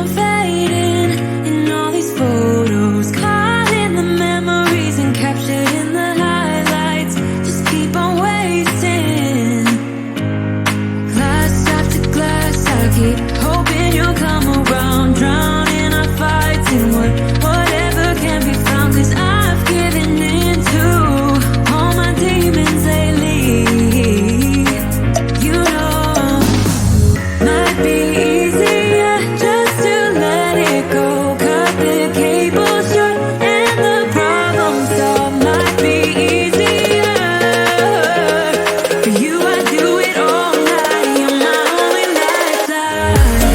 on fading in all these photos, caught in the memories and captured in the highlights. Just keep on wasting. Glass after glass, I keep hoping you'll come around. Drowning our fights in whatever can be found. 'Cause I've given in to all my demons lately. You know, might be easier just to let it go. Cut the cable short and the problem solved. Might be easier for you. I do it all night. You're my only lifeline.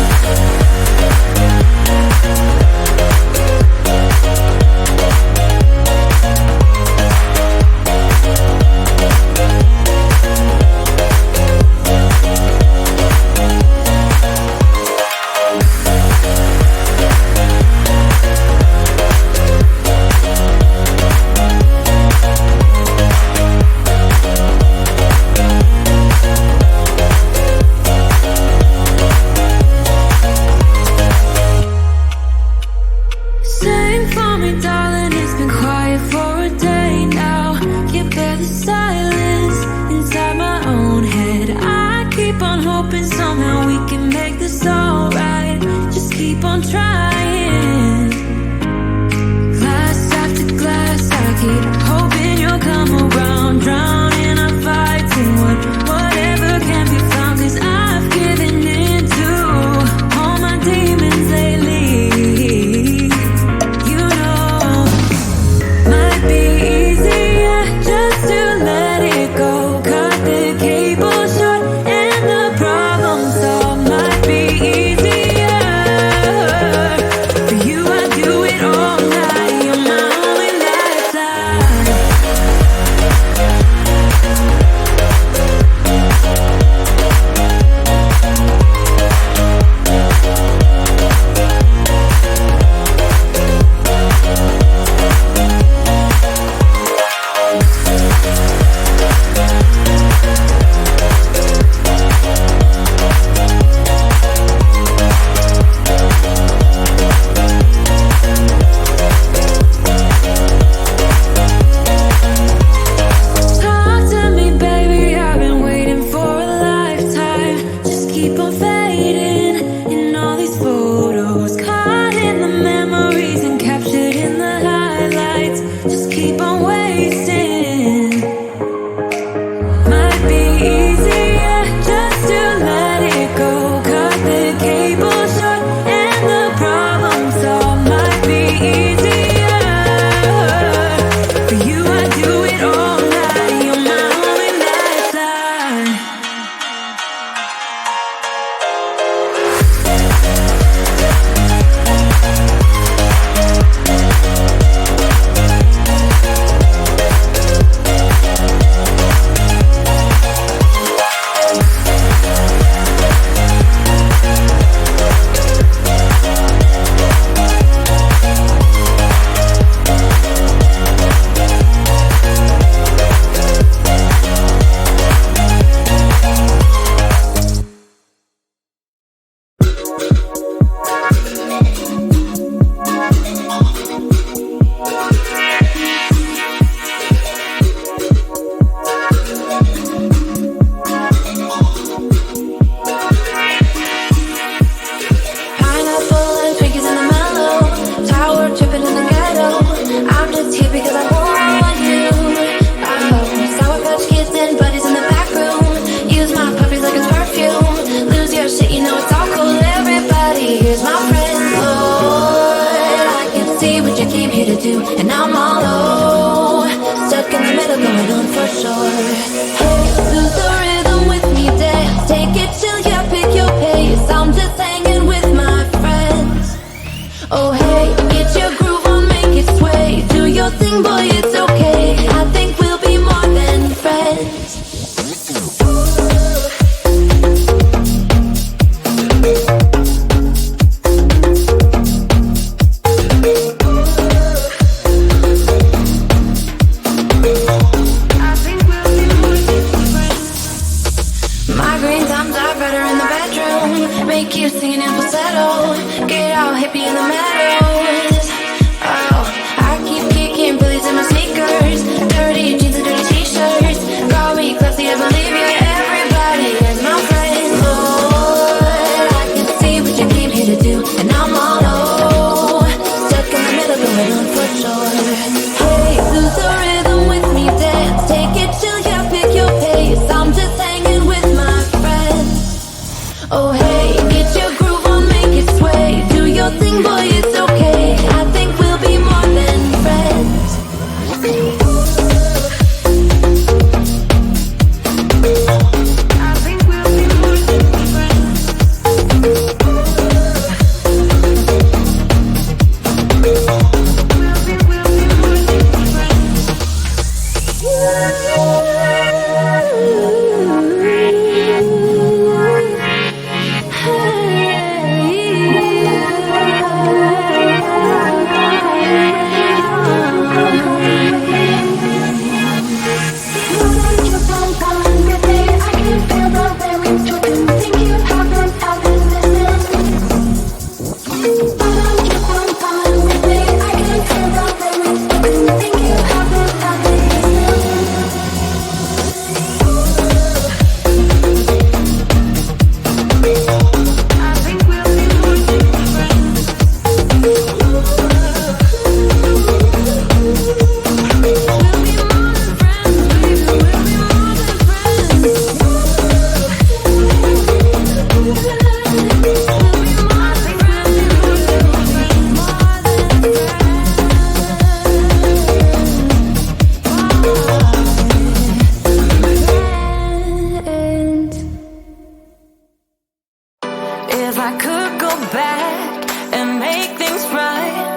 Sing for me, darling, it's been quiet for a day now. Can't bear the silence inside my own head. I keep on hoping somehow we can make this alright. Just keep on trying. Glass after glass, I keep hoping you'll come around. Drowning our fights in whatever can be found. 'Cause I've given in to all my demons lately. You know, might be easier just to let it go. Cut the cable short and the problem solved. Might be easier for you. I do it all night. You're my only lifeline. Talk to me, baby, I've been waiting for a lifetime. Just keep on fading in all these photos, caught in the memories and captured in the highlights. Just keep on wasting. Might be easier just to let it go. Cut the cable short and the problem solved. Might be easier for you. I do it all night. You're my only lifeline. Pineapple and Twinkies in the mellow, tower tripping in the ghetto. I'm just here because I want you. Sour Patch Kids and buddies in the back room. Use my puppies like it's perfume. Lose your shit, you know it's all cool. Everybody here's my friend. Lord, I can see what you came here to do, and I'm all low, stuck in the middle, going on for sure. Hey, lose the rhythm with me, dance, take it chill, yeah, pick your pace. I'm just hanging with my friends. Oh hey, get your groove on, make it sway. Do your thing, boy, it's okay. I think we'll be more than friends. I think we'll be more than singing in falsetto. Get out, hippie in the meadows. Oh, I keep kicking Billies in my sneakers. Dirty jeans and dirty t-shirts. Call me classy, I believe you. Everybody is my friend. Lord, I can see what you came here to do, and I'm all low, stuck in the middle, going on for sure. Hey, lose the rhythm with me, dance. Take it chill, yeah, pick your pace. I'm just hanging with my friends. Oh hey, get your groove on, make it sway. Do your thing, boy, it's okay. I think we'll be more than friends. I think we'll be more than friends. We'll be more than friends. If I could go back and make things right,